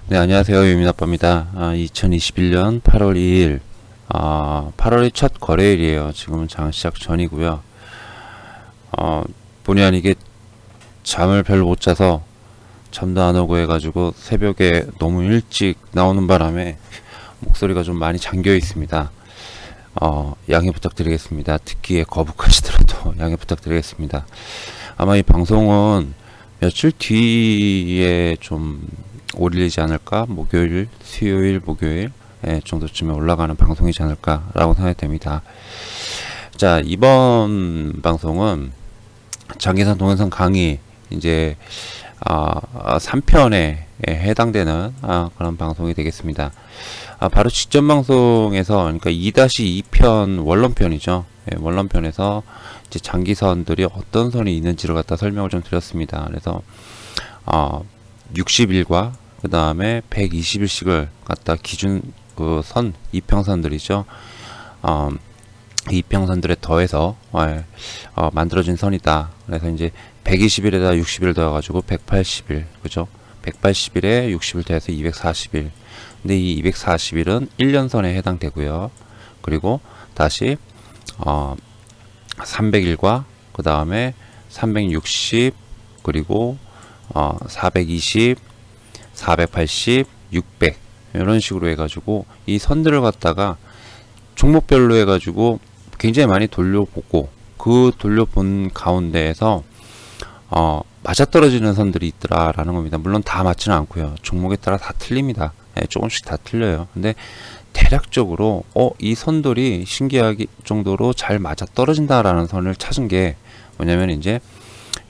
네, 안녕하세요. 유민아빠입니다. 2021년 8월 2일, 8월의 첫 거래일이에요. 지금은 장 시작 전이고요. 본의 아니게 잠을 별로 못 자서 잠도 안 오고 해가지고 새벽에 너무 일찍 나오는 바람에 목소리가 좀 많이 잠겨 있습니다. 양해 부탁드리겠습니다. 듣기에 거북하시더라도 양해 부탁드리겠습니다. 아마 이 방송은 며칠 뒤에 좀 올리지 않을까? 목요일, 수요일, 목요일 정도쯤에 올라가는 방송이지 않을까라고 생각이 됩니다. 자, 이번 방송은 장기산 동영상 강의 이제 3편에 해당되는 그런 방송이 되겠습니다. 바로 직전 방송에서 그러니까 2-2편 원론편이죠. 원론편에서 이제 장기선들이 어떤 선이 있는지를 갖다 설명을 좀 드렸습니다. 그래서 60일과 그 다음에 120일씩을 갖다 기준 그 선 이평선들이죠. 이평선들에 더해서 만들어진 선이다. 그래서 이제 120일에다 60일 더해가지고 180일, 그죠? 180일에 60일 더해서 240일. 근데 이 240일은 1년선에 해당되고요. 그리고 다시 300일과 그 다음에 360 그리고 420, 480, 600 이런 식으로 해가지고 이 선들을 갖다가 종목별로 해가지고 굉장히 많이 돌려보고 그 돌려본 가운데에서 맞아떨어지는 선들이 있더라라는 겁니다. 물론 다 맞지는 않고요. 종목에 따라 다 틀립니다. 조금씩 다 틀려요. 근데 대략적으로 이 선들이 신기하기 정도로 잘 맞아떨어진다라는 선을 찾은 게 뭐냐면 이제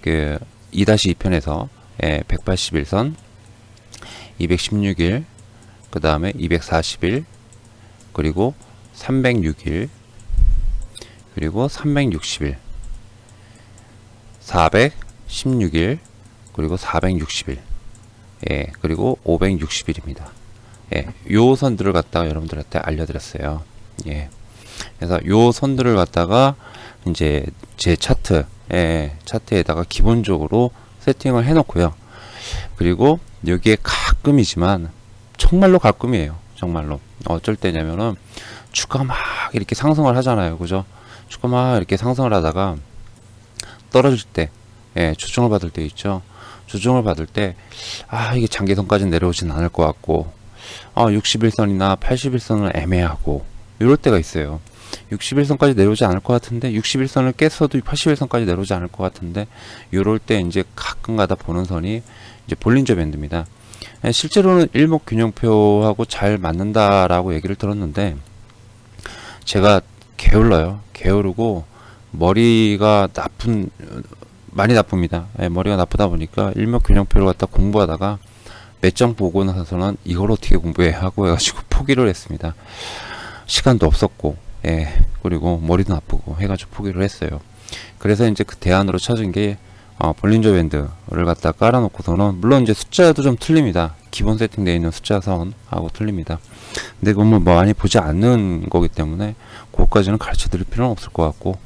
그 2-2편에서 181선, 216일, 그 다음에 240일, 그리고 306일, 그리고 360일, 416일, 그리고 460일, 그리고 560일입니다. 요 선들을 갖다가 여러분들한테 알려드렸어요. 그래서 요 선들을 갖다가 이제 제 차트에다가 기본적으로 세팅을 해놓고요. 그리고 여기에 가끔이지만 정말로 가끔이에요. 정말로 어쩔 때냐면은 주가 막 이렇게 상승을 하잖아요. 그죠? 주가 막 이렇게 상승을 하다가 떨어질 때, 조정을 받을 때 있죠. 조정을 받을 때 이게 장기선까지 내려오진 않을 것 같고 60일선이나 80일선은 애매하고 이럴 때가 있어요. 60일선까지 내려오지 않을 것 같은데 60일선을 깼어도 80일선까지 내려오지 않을 것 같은데 이럴 때 이제 가끔가다 보는 선이 이제 볼린저 밴드입니다. 실제로는 일목균형표하고 잘 맞는다라고 얘기를 들었는데 제가 게으르고 머리가 많이 나쁩니다. 머리가 나쁘다 보니까 일목균형표를 갖다 공부하다가 몇 장 보고 나서는 이걸 어떻게 공부해 하고 해가지고 포기를 했습니다. 시간도 없었고 그리고 머리도 나쁘고 해가지고 포기를 했어요. 그래서 이제 그 대안으로 찾은 게 볼린저 밴드를 갖다 깔아놓고서는 물론 이제 숫자도 좀 틀립니다. 기본 세팅되어 있는 숫자 선하고 틀립니다. 근데 그건 뭐 많이 보지 않는 거기 때문에 그것까지는 가르쳐 드릴 필요는 없을 것 같고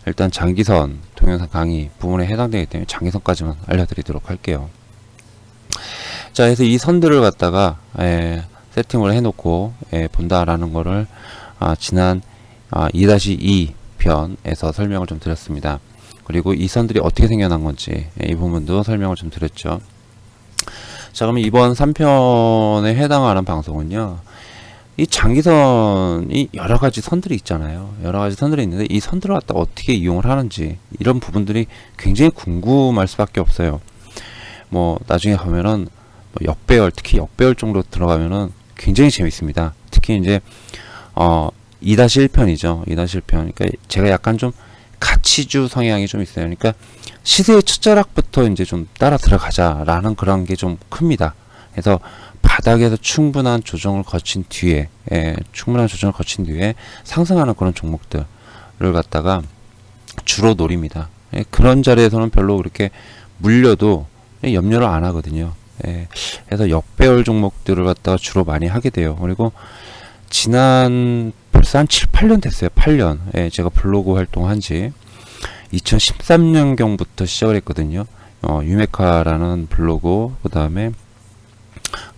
일단 장기선 동영상 강의 부분에 해당되기 때문에 장기선까지만 알려드리도록 할게요. 자, 그래서 이 선들을 갖다가 세팅을 해놓고 본다라는 거를 지난 2-2 편에서 설명을 좀 드렸습니다. 그리고 이 선들이 어떻게 생겨난 건지 이 부분도 설명을 좀 드렸죠. 자, 그럼 이번 3편에 해당하는 방송은요. 이 장기선이 여러가지 선들이 있잖아요. 여러가지 선들이 있는데 이 선들을 갖다 어떻게 이용을 하는지 이런 부분들이 굉장히 궁금할 수밖에 없어요. 뭐 나중에 가면은 역배열, 특히 역배열 정도 들어가면은 굉장히 재밌습니다. 특히 이제 2-1편이죠. 2-1편. 그러니까 제가 약간 좀 가치주 성향이 좀 있어요. 그러니까 시세의 첫자락부터 이제 좀 따라 들어가자라는 그런 게 좀 큽니다. 그래서 바닥에서 충분한 조정을 거친 뒤에 상승하는 그런 종목들을 갖다가 주로 노립니다. 그런 자리에서는 별로 그렇게 물려도 염려를 안 하거든요. 그래서 역배열 종목들을 갖다가 주로 많이 하게 돼요. 그리고 지난 벌써 한 7-8년 됐어요. 8년. 제가 블로그 활동한 지 2013년경부터 시작을 했거든요. 유메카라는 블로그, 그 다음에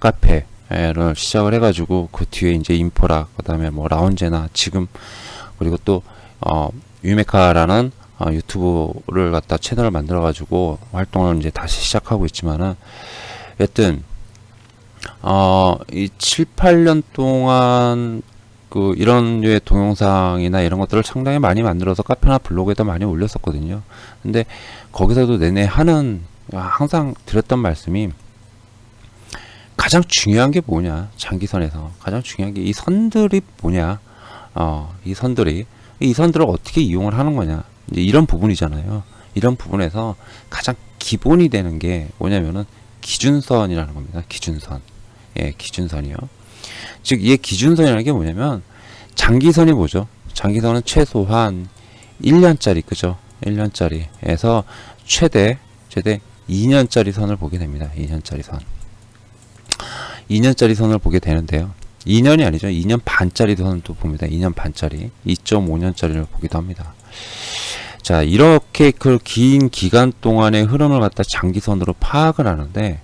카페, 시작을 해가지고 그 뒤에 이제 인포라, 그다음에 뭐 라운제나 지금, 그리고 또 유메카라는 유튜브를 갖다 채널을 만들어가지고 활동을 이제 다시 시작하고 있지만은, 여튼 이 7, 8년 동안 그 이런 류의 동영상이나 이런 것들을 상당히 많이 만들어서 카페나 블로그에다 많이 올렸었거든요. 근데 거기서도 내내 항상 드렸던 말씀이, 가장 중요한 게 뭐냐, 장기선에서 가장 중요한 게 이 선들이 뭐냐, 이 선들을 어떻게 이용을 하는 거냐, 이제 이런 부분이잖아요. 이런 부분에서 가장 기본이 되는 게 뭐냐면은 기준선이라는 겁니다. 기준선. 예, 기준선이요. 즉, 이 기준선이라는 게 뭐냐면, 장기선이 뭐죠? 장기선은 최소한 1년짜리, 그죠? 1년짜리에서 최대 2년짜리 선을 보게 됩니다. 2년짜리 선. 2년짜리 선을 보게 되는데요. 2년이 아니죠. 2년 반짜리 선도 봅니다. 2년 반짜리. 2.5년짜리를 보기도 합니다. 자, 이렇게 그 긴 기간 동안의 흐름을 갖다 장기선으로 파악을 하는데,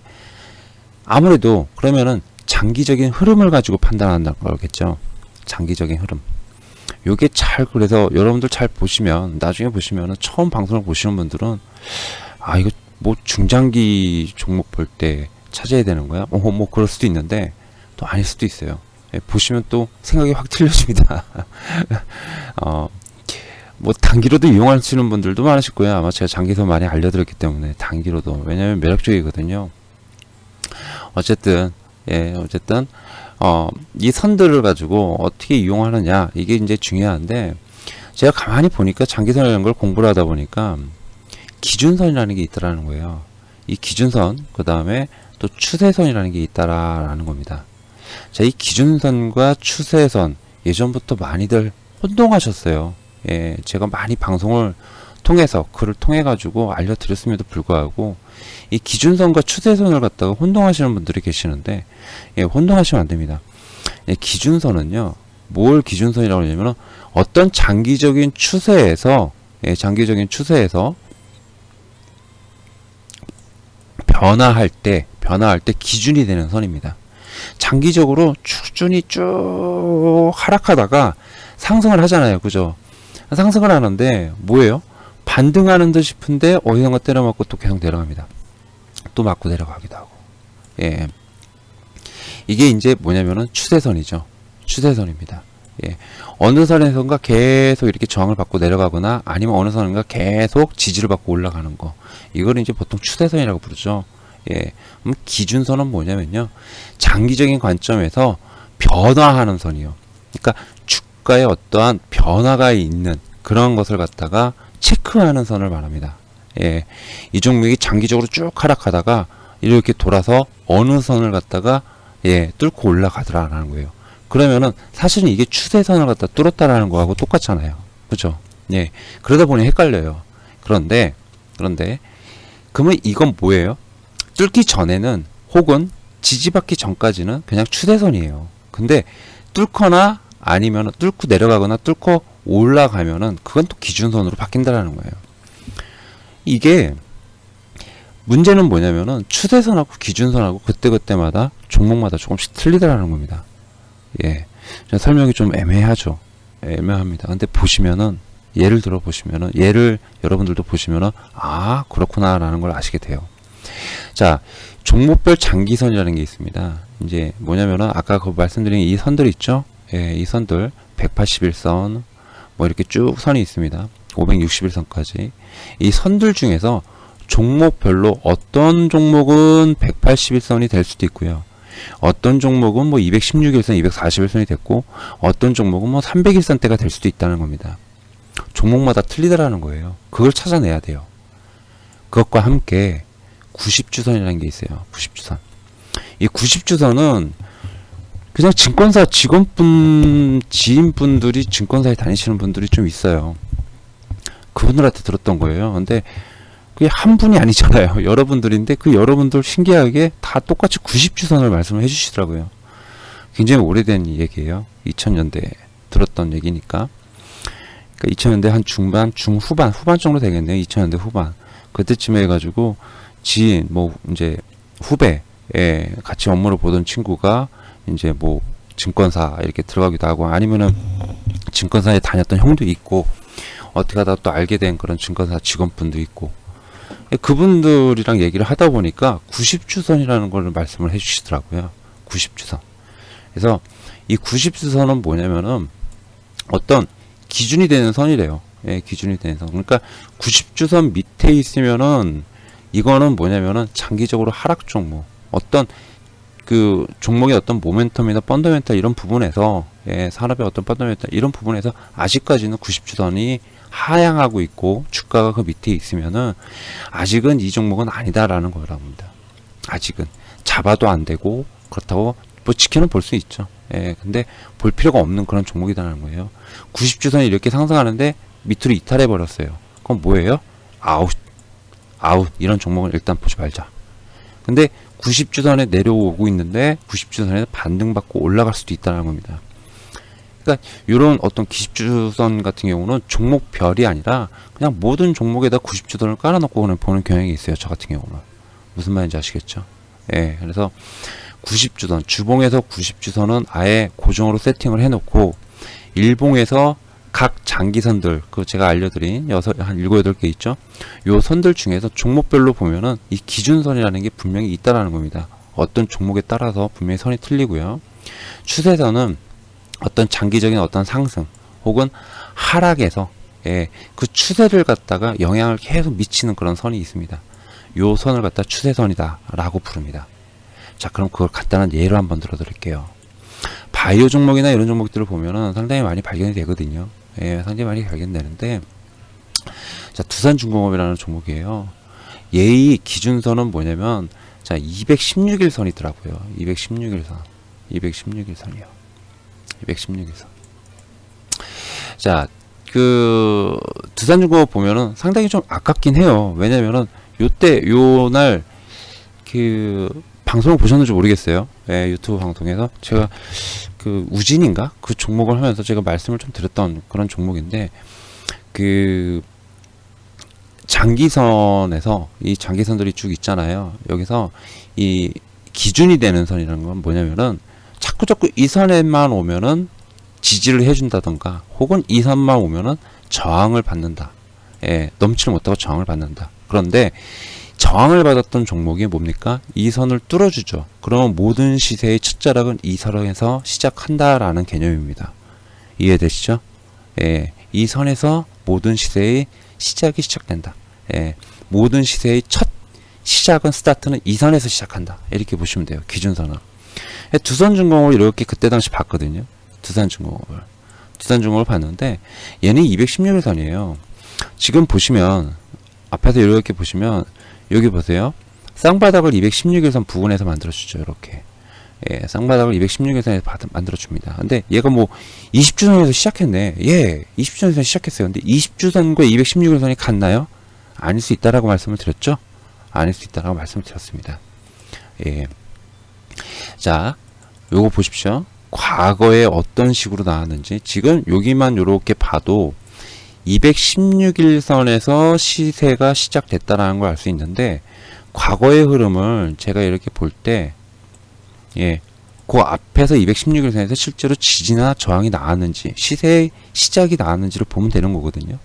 아무래도 그러면은 장기적인 흐름을 가지고 판단한다는 거겠죠. 장기적인 흐름. 요게 그래서 여러분들 잘 보시면, 나중에 보시면은, 처음 방송을 보시는 분들은, 이거 뭐 중장기 종목 볼 때 찾아야 되는 거야? 뭐 그럴 수도 있는데, 또 아닐 수도 있어요. 예, 보시면 또 생각이 확 틀려집니다. 뭐 단기로도 이용하시는 분들도 많으실 거예요. 아마 제가 장기선 많이 알려드렸기 때문에, 단기로도. 왜냐면 매력적이거든요. 어쨌든 이 선들을 가지고 어떻게 이용하느냐, 이게 이제 중요한데, 제가 가만히 보니까 장기선이라는 걸 공부를 하다 보니까 기준선이라는 게 있다라는 거예요. 이 기준선, 그 다음에 또 추세선이라는 게 있다라는 겁니다. 자, 이 기준선과 추세선, 예전부터 많이들 혼동하셨어요. 예, 제가 많이 방송을 통해서, 글을 통해 가지고 알려드렸음에도 불구하고 이 기준선과 추세선을 갖다가 혼동하시는 분들이 계시는데, 예, 혼동하시면 안 됩니다. 예, 기준선은요, 뭘 기준선이라고 하냐면, 어떤 장기적인 추세에서 변화할 때 기준이 되는 선입니다. 장기적으로 추준이 쭉 하락하다가 상승을 하잖아요. 그죠? 상승을 하는데 뭐예요? 반등하는 듯 싶은데 어디선가 때려맞고 또 계속 내려갑니다. 또 맞고 내려가기도 하고. 예. 이게 이제 뭐냐면은 추세선이죠. 추세선입니다. 예. 어느 선에선가 계속 이렇게 저항을 받고 내려가거나, 아니면 어느 선인가 계속 지지를 받고 올라가는 거. 이걸 이제 보통 추세선이라고 부르죠. 예. 그럼 기준선은 뭐냐면요, 장기적인 관점에서 변화하는 선이요. 그러니까 주가에 어떠한 변화가 있는 그런 것을 갖다가 체크하는 선을 말합니다. 예. 이 종목이 장기적으로 쭉 하락하다가 이렇게 돌아서 어느 선을 갖다가 뚫고 올라가더라라는 거예요. 그러면은 사실은 이게 추세선을 갖다 뚫었다라는 거하고 똑같잖아요. 그죠? 예. 그러다 보니 헷갈려요. 그런데 그러면 이건 뭐예요? 뚫기 전에는, 혹은 지지받기 전까지는 그냥 추세선이에요. 근데 뚫거나 아니면 뚫고 내려가거나 뚫고 올라가면은 그건 또 기준선으로 바뀐다라는 거예요. 이게 문제는 뭐냐면은 추세선하고 기준선하고 그때그때마다 종목마다 조금씩 틀리더라는 겁니다. 예. 설명이 좀 애매하죠. 애매합니다. 근데 보시면은, 예를 들어 보시면은, 여러분들도 보시면은, 그렇구나 라는 걸 아시게 돼요. 자, 종목별 장기선이라는 게 있습니다. 이제 뭐냐면은, 아까 그 말씀드린 이 선들 있죠? 예, 이 선들 181선 뭐 이렇게 쭉 선이 있습니다. 561선까지. 이 선들 중에서 종목별로 어떤 종목은 181선이 될 수도 있고요. 어떤 종목은 뭐 216일선, 241선이 됐고, 어떤 종목은 뭐 301선대가 될 수도 있다는 겁니다. 종목마다 틀리더라는 거예요. 그걸 찾아내야 돼요. 그것과 함께 90주선이라는 게 있어요. 90주선. 이 90주선은 그냥 증권사 지인분들이 증권사에 다니시는 분들이 좀 있어요. 그분들한테 들었던 거예요. 근데 그게 한 분이 아니잖아요. 여러분들인데, 그 여러분들 신기하게 다 똑같이 90주선을 말씀을 해주시더라고요. 굉장히 오래된 얘기예요. 2000년대에 들었던 얘기니까. 그러니까 2000년대 한 후반 정도 되겠네요. 2000년대 후반. 그때쯤에 해가지고 지인, 뭐 이제 후배, 예, 같이 업무를 보던 친구가 이제 뭐 증권사 이렇게 들어가기도 하고, 아니면은 증권사에 다녔던 형도 있고, 어떻게 하다 또 알게 된 그런 증권사 직원분도 있고, 예, 그분들이랑 얘기를 하다 보니까 90주선이라는 걸 말씀을 해주시더라고요. 90주선. 그래서 이 90주선은 뭐냐면은 어떤 기준이 되는 선이래요. 예, 기준이 되는 선. 그러니까 90주선 밑에 있으면은 이거는 뭐냐면은 장기적으로 하락 종목, 어떤 그 종목의 어떤 모멘텀이나 펀더멘탈 이런 부분에서, 예, 산업의 어떤 펀더멘탈 이런 부분에서 아직까지는 90주선이 하향하고 있고 주가가 그 밑에 있으면은 아직은 이 종목은 아니다라는 거랍니다. 아직은 잡아도 안 되고, 그렇다고 뭐 지켜는 볼 수 있죠. 예, 근데 볼 필요가 없는 그런 종목이라는 거예요. 90주선이 이렇게 상승하는데 밑으로 이탈해 버렸어요. 그럼 뭐예요? 아웃 이런 종목은 일단 보지 말자. 근데 90주선에 내려오고 있는데 90주선에서 반등받고 올라갈 수도 있다는 겁니다. 그러니까 이런 어떤 90주선 같은 경우는 종목별이 아니라 그냥 모든 종목에다 90주선을 깔아놓고 그냥 보는 경향이 있어요. 저 같은 경우는. 무슨 말인지 아시겠죠? 예, 그래서 90주선, 주봉에서 90주선은 아예 고정으로 세팅을 해놓고, 일봉에서 각 장기선들, 그 제가 알려드린 한 7, 8개 있죠? 요 선들 중에서 종목별로 보면은 이 기준선이라는 게 분명히 있다라는 겁니다. 어떤 종목에 따라서 분명히 선이 틀리고요. 추세선은 어떤 장기적인 어떤 상승 혹은 하락에서, 예, 그 추세를 갖다가 영향을 계속 미치는 그런 선이 있습니다. 요 선을 갖다 추세선이다 라고 부릅니다. 자, 그럼 그걸 간단한 예로 한번 들어드릴게요. 바이오 종목이나 이런 종목들을 보면은 상당히 많이 발견이 되거든요. 예, 상당히 많이 발견되는데, 자, 두산중공업이라는 종목이에요. 얘의 기준선은 뭐냐면, 자, 216일선이더라고요. 216일선. 216일선이요. 216일선. 자, 그 두산중공업 보면은 상당히 좀 아깝긴 해요. 왜냐면은 요날 그 방송을 보셨는지 모르겠어요. 예, 유튜브 방송에서 제가 그 우진인가 그 종목을 하면서 제가 말씀을 좀 드렸던 그런 종목인데, 그 장기선에서 이 장기선들이 쭉 있잖아요. 여기서 이 기준이 되는 선이라는 건 뭐냐면은 자꾸 이 선에만 오면은 지지를 해준다던가, 혹은 이 선만 오면은 저항을 받는다. 예, 넘지를 못하고 저항을 받는다. 그런데 저항을 받았던 종목이 뭡니까? 이 선을 뚫어주죠. 그러면 모든 시세의 첫 자락은 이 선에서 시작한다라는 개념입니다. 이해되시죠? 예, 이 선에서 모든 시세의 시작이 시작된다. 예, 모든 시세의 첫 시작은, 스타트는 이 선에서 시작한다. 이렇게 보시면 돼요. 기준선은. 예, 두산중공업을 이렇게 그때 당시 봤거든요. 두산중공업을 봤는데 얘는 216일선이에요. 지금 보시면 앞에서 이렇게 보시면 여기 보세요. 쌍바닥을 216일선 부근에서 만들어주죠. 이렇게. 예, 쌍바닥을 216일선에서 만들어줍니다. 근데 얘가 뭐 20주선에서 시작했네. 예, 20주선에서 시작했어요. 근데 20주선과 216일선이 같나요? 아닐 수 있다라고 말씀을 드렸죠? 아닐 수 있다라고 말씀을 드렸습니다. 예. 자, 요거 보십시오. 과거에 어떤 식으로 나왔는지. 지금 여기만 요렇게 봐도 216일선에서 시세가 시작됐다라는 걸 알 수 있는데, 과거의 흐름을 제가 이렇게 볼 때, 예, 그 앞에서 216일선에서 실제로 지지나 저항이 나왔는지, 시세의 시작이 나왔는지를 보면 되는 거거든요.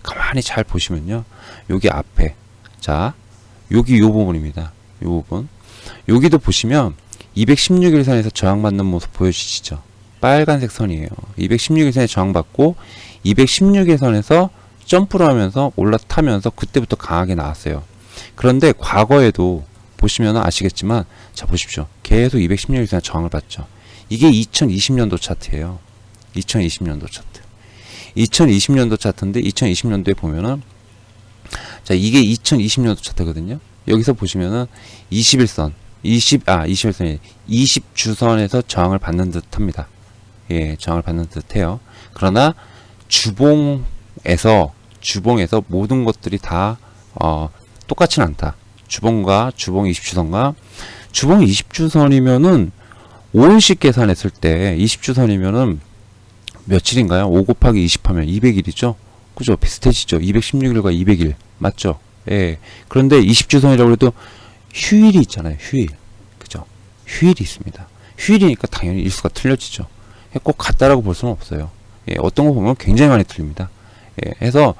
가만히 잘 보시면요, 여기 앞에, 자, 여기 요 부분입니다. 요 부분. 여기도 보시면 216일선에서 저항받는 모습 보여주시죠? 빨간색 선이에요. 216일선에 저항받고 216일선에서 점프를 하면서 올라타면서 그때부터 강하게 나왔어요. 그런데 과거에도 보시면 아시겠지만, 자 보십시오. 계속 216일선에 저항을 받죠. 이게 2020년도 차트예요. 2020년도 차트. 2020년도 차트인데 2020년도에 보면은, 자 이게 2020년도 차트거든요. 여기서 보시면은 21선 21선이 20주선에서 저항을 받는 듯 합니다. 예, 저항을 받는 듯 해요. 그러나 주봉에서 모든 것들이 다 똑같지는 않다. 주봉 20주선과 주봉 20주선이면은 5일씩 계산했을 때 20주선이면은 며칠인가요? 5 곱하기 20 하면 200일이죠. 그죠? 비슷해지죠. 216일과 200일 맞죠? 예. 그런데 20주선이라고 해도 휴일이 있잖아요. 휴일. 그죠? 휴일이 있습니다. 휴일이니까 당연히 일수가 틀려지죠. 꼭 같다라고 볼 수는 없어요. 예, 어떤 거 보면 굉장히 많이 틀립니다. 예, 해서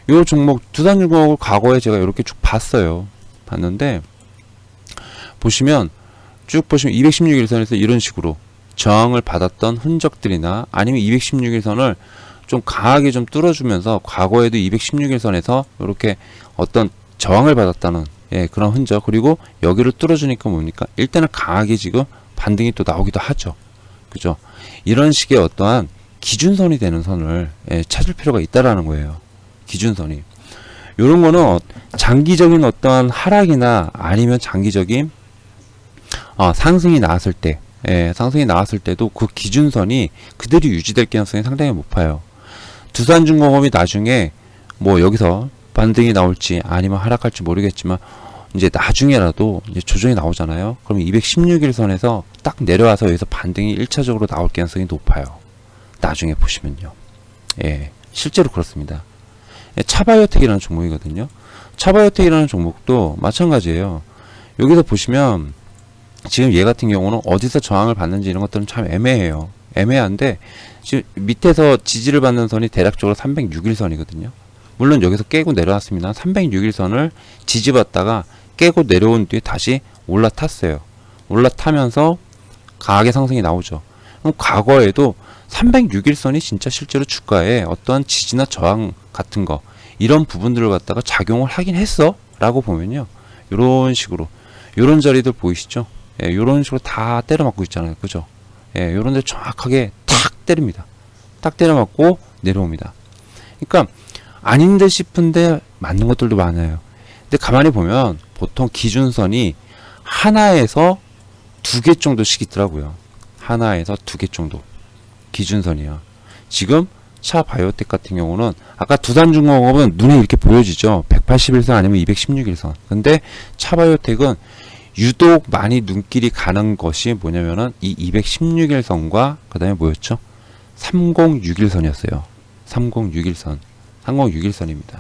요 종목 두산중공업을 과거에 제가 이렇게 쭉 봤어요. 봤는데 보시면 쭉 보시면 216일선에서 이런 식으로 저항을 받았던 흔적들이나 아니면 216일선을 좀 강하게 좀 뚫어주면서 과거에도 216일선에서 이렇게 어떤 저항을 받았다는 예, 그런 흔적, 그리고 여기를 뚫어주니까 뭡니까? 일단은 강하게 지금 반등이 또 나오기도 하죠. 그죠? 이런 식의 어떠한 기준선이 되는 선을 예, 찾을 필요가 있다라는 거예요. 기준선이. 요런 거는 장기적인 어떠한 하락이나 아니면 장기적인 상승이 나왔을 때, 예, 상승이 나왔을 때도 그 기준선이 그대로 유지될 가능성이 상당히 높아요. 두산중공업이 나중에 뭐 여기서 반등이 나올지 아니면 하락할지 모르겠지만 이제 나중에라도 이제 조정이 나오잖아요. 그럼 216일선에서 딱 내려와서 여기서 반등이 1차적으로 나올 가능성이 높아요. 나중에 보시면요. 예, 실제로 그렇습니다. 예, 차바이오텍이라는 종목이거든요. 차바이오텍이라는 종목도 마찬가지예요. 여기서 보시면 지금 얘 같은 경우는 어디서 저항을 받는지 이런 것들은 참 애매해요. 애매한데 지금 밑에서 지지를 받는 선이 대략적으로 306일선이거든요. 물론 여기서 깨고 내려왔습니다. 306일선을 지지받다가 깨고 내려온 뒤에 다시 올라탔어요. 올라타면서 강하게 상승이 나오죠. 그럼 과거에도 306일선이 진짜 실제로 주가에 어떠한 지지나 저항 같은 거 이런 부분들을 갖다가 작용을 하긴 했어 라고 보면요, 요런 식으로 요런 자리들 보이시죠? 예, 요런 식으로 다 때려맞고 있잖아요. 그죠? 예, 요런 데 정확하게 탁 때립니다. 딱 때려맞고 내려옵니다. 그러니까 아닌 듯 싶은데 맞는 것들도 많아요. 근데 가만히 보면 보통 기준선이 하나에서 2개 정도씩 있더라고요. 하나에서 2개 정도 기준선이야. 지금 차바이오텍 같은 경우는 아까 두산중공업은 눈에 이렇게 보여지죠. 181선 아니면 216일선. 근데 차바이오텍은 유독 많이 눈길이 가는 것이 뭐냐면은 이 216일선과 그 다음에 뭐였죠? 306일선이었어요. 306일선. 306일선입니다.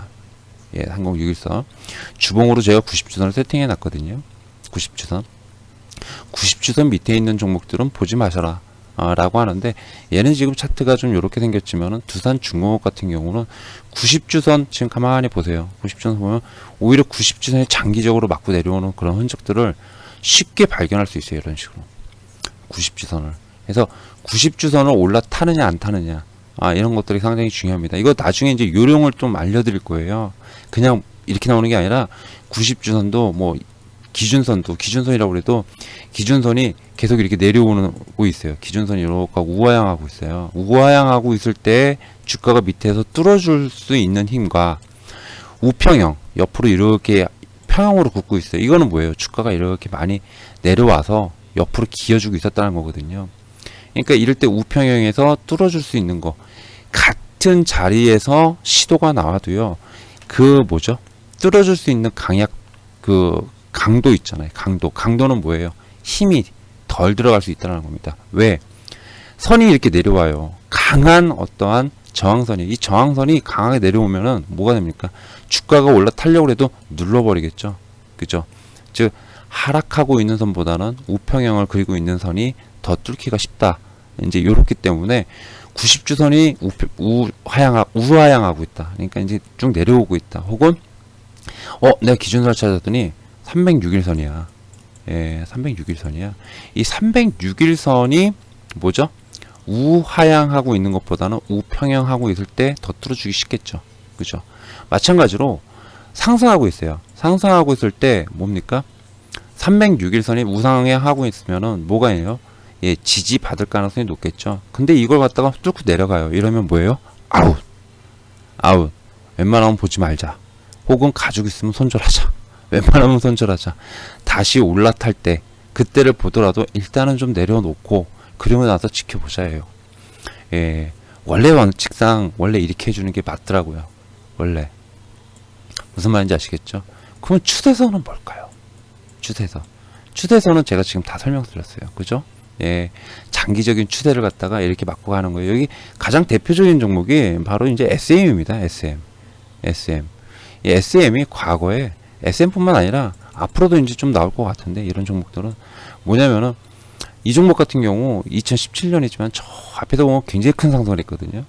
예, 306일선. 주봉으로 제가 90주선을 세팅해 놨거든요. 90주선. 90주선 밑에 있는 종목들은 보지 마셔라. 라고 하는데, 얘는 지금 차트가 좀 이렇게 생겼지만은 두산중공업 같은 경우는 90주선 지금 가만히 보세요. 90주선 보면 오히려 90주선이 장기적으로 맞고 내려오는 그런 흔적들을 쉽게 발견할 수 있어요. 이런 식으로 90주선을. 그래서 90주선을 올라타느냐 안 타느냐, 이런 것들이 상당히 중요합니다. 이거 나중에 이제 요령을 좀 알려드릴 거예요. 그냥 이렇게 나오는 게 아니라 90주선도 뭐 기준선도, 기준선이라고 해도 기준선이 계속 이렇게 내려오고 있어요. 기준선이 이렇게 우하향하고 있어요. 우하향하고 있을 때 주가가 밑에서 뚫어줄 수 있는 힘과 우평형, 옆으로 이렇게 평형으로 긋고 있어요. 이거는 뭐예요? 주가가 이렇게 많이 내려와서 옆으로 기어주고 있었다는 거거든요. 그러니까 이럴 때 우평형에서 뚫어줄 수 있는 거, 같은 자리에서 시도가 나와도요, 그 뭐죠? 뚫어줄 수 있는 강약, 그 강도 있잖아요. 강도는 뭐예요? 힘이 덜 들어갈 수 있다는 겁니다. 왜? 선이 이렇게 내려와요. 강한 어떠한 저항선이, 이 저항선이 강하게 내려오면은 뭐가 됩니까? 주가가 올라타려고 해도 눌러버리겠죠. 그죠? 즉 하락하고 있는 선보다는 우평형을 그리고 있는 선이 더 뚫기가 쉽다. 이제 요렇기 때문에 90주선이 우하향하고 있다. 그러니까 이제 쭉 내려오고 있다. 혹은 내가 기준선을 찾았더니 306일선이야. 예, 306일선이야. 이 306일선이 뭐죠? 우하향하고 있는 것보다는 우평형하고 있을 때 더 뚫어주기 쉽겠죠. 그죠? 마찬가지로 상승하고 있어요. 상승하고 있을 때 뭡니까? 306일선이 우상향하고 있으면은 뭐가 해요? 예, 지지 받을 가능성이 높겠죠. 근데 이걸 갖다가 뚫고 내려가요. 이러면 뭐예요? 아웃. 웬만하면 보지 말자. 혹은 가지고 있으면 손절하자. 웬만하면 손절하자. 다시 올라탈 때 그때를 보더라도 일단은 좀 내려놓고 그러고 나서 지켜보자 해요. 예, 원래 원칙상 원래 이렇게 해주는 게 맞더라고요. 원래. 무슨 말인지 아시겠죠? 그럼 추세선은 뭘까요? 추세선은 제가 지금 다 설명드렸어요. 그죠? 예, 장기적인 추세를 갖다가 이렇게 맞고 가는 거예요. 여기 가장 대표적인 종목이 바로 이제 SM입니다. SM. 이 SM이 과거에 SM뿐만 아니라 앞으로도 이제 좀 나올 것 같은데, 이런 종목들은 뭐냐면은 이 종목 같은 경우 2017년이지만 저 앞에서 보면 굉장히 큰 상승을 했거든요.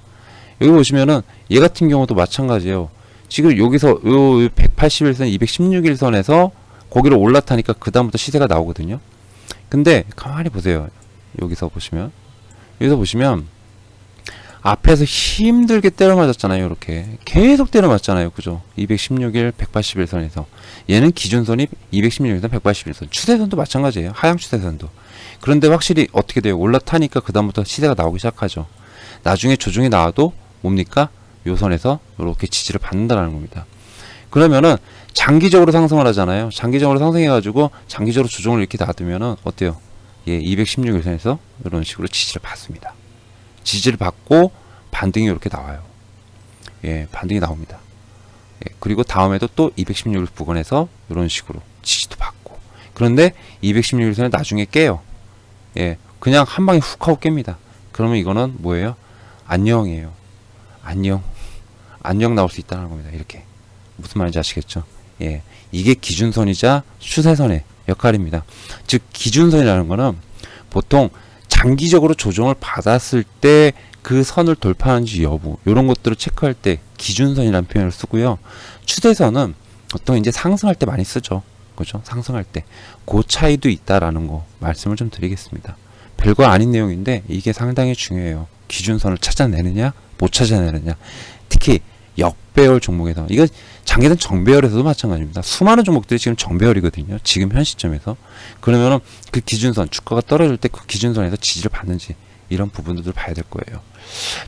여기 보시면은 얘 같은 경우도 마찬가지예요. 지금 여기서 요 181선, 216일선에서 거기로 올라타니까 그 다음부터 시세가 나오거든요. 근데 가만히 보세요. 여기서 보시면 앞에서 힘들게 때려 맞았잖아요. 이렇게 계속 때려 맞잖아요. 그죠? 216일 181선에서 얘는 기준선이 216일선 181선, 추세선도 마찬가지예요. 하향 추세선도. 그런데 확실히 어떻게 돼요? 올라타니까 그 다음부터 시세가 나오기 시작하죠. 나중에 조정이 나와도 뭡니까? 요 선에서 이렇게 지지를 받는다는 겁니다. 그러면은 장기적으로 상승을 하잖아요. 장기적으로 상승해가지고 장기적으로 조정을 이렇게 놔두면은 어때요? 예, 216일선에서 이런 식으로 지지를 받습니다. 지지를 받고 반등이 이렇게 나와요. 예, 반등이 나옵니다. 예, 그리고 다음에도 또 216일 부근에서 이런 식으로 지지도 받고. 그런데 216일선에 나중에 깨요. 예, 그냥 한 방에 훅 하고 깹니다. 그러면 이거는 뭐예요? 안녕이에요. 안녕 나올 수 있다는 겁니다. 이렇게. 무슨 말인지 아시겠죠? 예, 이게 기준선이자 추세선의 역할입니다. 즉 기준선이라는 거는 보통 장기적으로 조정을 받았을 때 그 선을 돌파하는지 여부, 이런 것들을 체크할 때 기준선이라는 표현을 쓰고요. 추세선은 보통 이제 상승할 때 많이 쓰죠. 그죠? 상승할 때. 그 차이도 있다라는 거 말씀을 좀 드리겠습니다. 별거 아닌 내용인데 이게 상당히 중요해요. 기준선을 찾아내느냐, 못 찾아내느냐. 특히 역배열 종목에서, 이거 장기든 정배열에서도 마찬가지입니다. 수많은 종목들이 지금 정배열이거든요. 지금 현 시점에서. 그러면은 그 기준선, 주가가 떨어질 때 그 기준선에서 지지를 받는지, 이런 부분들을 봐야 될 거예요.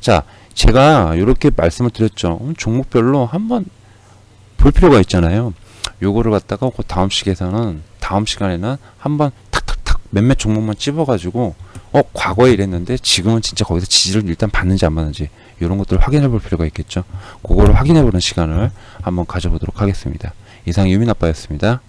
자, 제가 이렇게 말씀을 드렸죠. 종목별로 한번 볼 필요가 있잖아요. 요거를 갖다가 그 다음 시간에는 한번 탁탁탁 몇몇 종목만 찝어가지고 과거에 이랬는데 지금은 진짜 거기서 지지를 일단 받는지 안 받는지, 이런 것들을 확인해 볼 필요가 있겠죠. 그거를 확인해 보는 시간을 한번 가져보도록 하겠습니다. 이상 유민아빠였습니다.